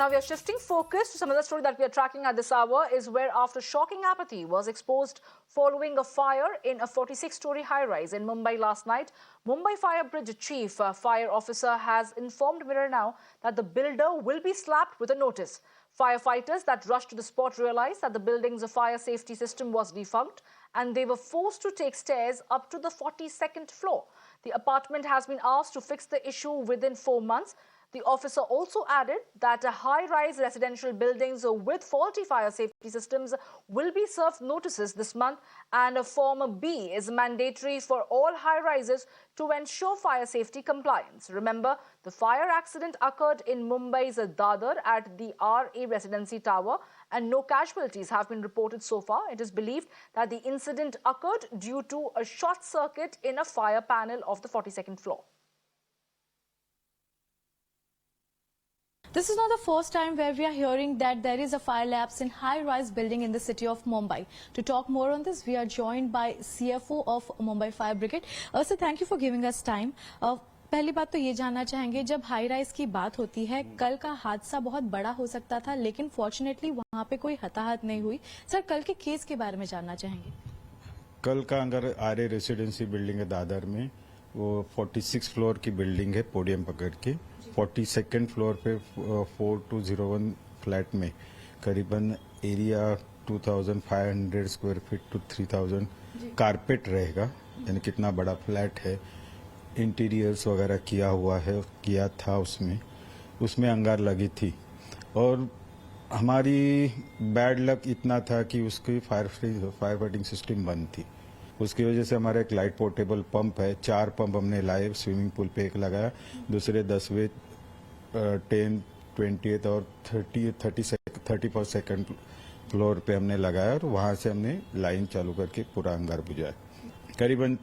Now we are shifting focus to some other story that we are tracking at this hour is where after shocking apathy was exposed following a fire in a 46-story high-rise in Mumbai last night, Mumbai Fire Bridge Chief Fire Officer has informed Mirror Now that the builder will be slapped with a notice. Firefighters that rushed to the spot realized that the building's fire safety system was defunct and they were forced to take stairs up to the 42nd floor. The apartment has been asked to fix the issue within 4 months. The officer also added that high-rise residential buildings with faulty fire safety systems will be served notices this month, and Form B is mandatory for all high-rises to ensure fire safety compliance. Remember, the fire accident occurred in Mumbai's Dadar at the RA Residency Tower, and no casualties have been reported so far. It is believed that the incident occurred due to a short circuit in a fire panel of the 42nd floor. This is not the first time where we are hearing that there is a fire lapse in high-rise building in the city of Mumbai. To talk more on this, we are joined by CFO of Mumbai Fire Brigade. Sir, thank you for giving us time. पहली बात तो ये जानना चाहेंगे, जब high rise की बात होती है, कल का हादसा बहुत बड़ा हो सकता था, लेकिन फॉर्चुनेटली वहाँ पे कोई हताहत नहीं हुई. सर, कल के केस के बारे में जानना चाहेंगे. कल का अगर आर्य रेसिडेंसी बिल्डिंग है दादर में, वो 46 फ्लोर की बिल्डिंग है पोडियम पकड़ के. 42nd फ्लोर पे 4201 फ्लैट में करीबन area 2500 square feet to 3000 carpet रहेगा. यानी कितना बड़ा फ्लैट है. इंटीरियर्स वगैरह किया था उसमें अंगार लगी थी. और हमारी बैड लक इतना था कि उसकी फायर फाइटिंग सिस्टम बंद थी. उसकी वजह से हमारा एक लाइट पोर्टेबल पंप है. 4 पंप हमने लाए. स्विमिंग पूल पे एक लगाया, दूसरे 10वें 10, 20 और 32nd फ्लोर पे हमने लगाया और वहां से हमने लाइन चालू करके पूरा अंगार बुझाया. करीबन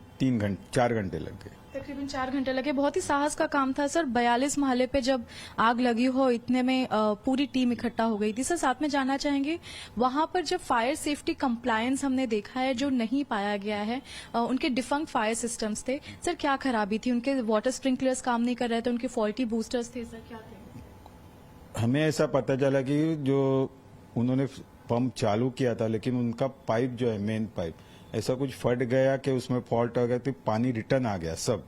4 घंटे लग गए. तकरीबन 4 घंटे लगे. बहुत ही साहस का काम था सर. 42 महले पे जब आग लगी हो, इतने में पूरी टीम इकट्ठा हो गई थी. सर, साथ में जानना चाहेंगे, वहां पर जब फायर सेफ्टी कंप्लायंस हमने देखा है जो नहीं पाया गया है, उनके डिफंक्ट फायर सिस्टम्स थे. सर, क्या खराबी थी? उनके वाटर स्प्रिंकलर्स काम नहीं कर रहे थे, उनके फॉल्टी बूस्टर्स थे. सर, क्या थे? हमें ऐसा पता चला कि जो उन्होंने पंप चालू किया था, लेकिन उनका पाइप जो है मेन पाइप ऐसा कुछ फट गया कि उसमें फॉल्ट आ गया, तो पानी रिटर्न आ गया सब.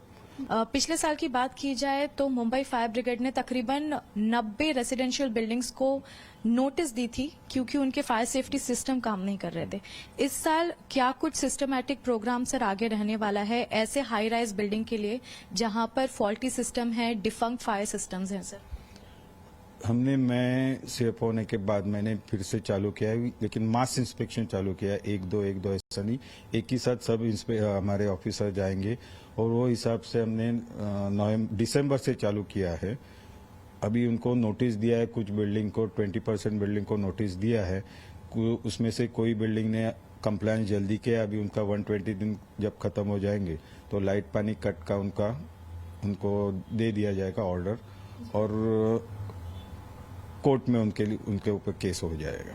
पिछले साल की बात की जाए तो मुंबई फायर ब्रिगेड ने तकरीबन 90 रेसिडेंशियल बिल्डिंग्स को नोटिस दी थी क्योंकि उनके फायर सेफ्टी सिस्टम काम नहीं कर रहे थे. इस साल क्या कुछ सिस्टमैटिक प्रोग्राम सर आगे रहने वाला है ऐसे हाई राइज बिल्डिंग के लिए जहां पर फॉल्टी सिस्टम है, डिफंक्ट फायर सिस्टम्स हैं? सर, मैं सीएफओ होने के बाद मैंने फिर से चालू किया है, लेकिन मास इंस्पेक्शन चालू किया है. एक दो ऐसा नहीं, एक ही साथ सब हमारे ऑफिसर जाएंगे और वो हिसाब से हमने दिसंबर से चालू किया है. अभी उनको नोटिस दिया है. कुछ बिल्डिंग को 20% बिल्डिंग को नोटिस दिया है. उसमें से कोई बिल्डिंग ने कंप्लायंस जल्दी किया. अभी उनका 120 दिन जब खत्म हो जाएंगे तो लाइट पानी कट का उनको दे दिया जाएगा ऑर्डर, और कोर्ट में उनके ऊपर केस हो जाएगा.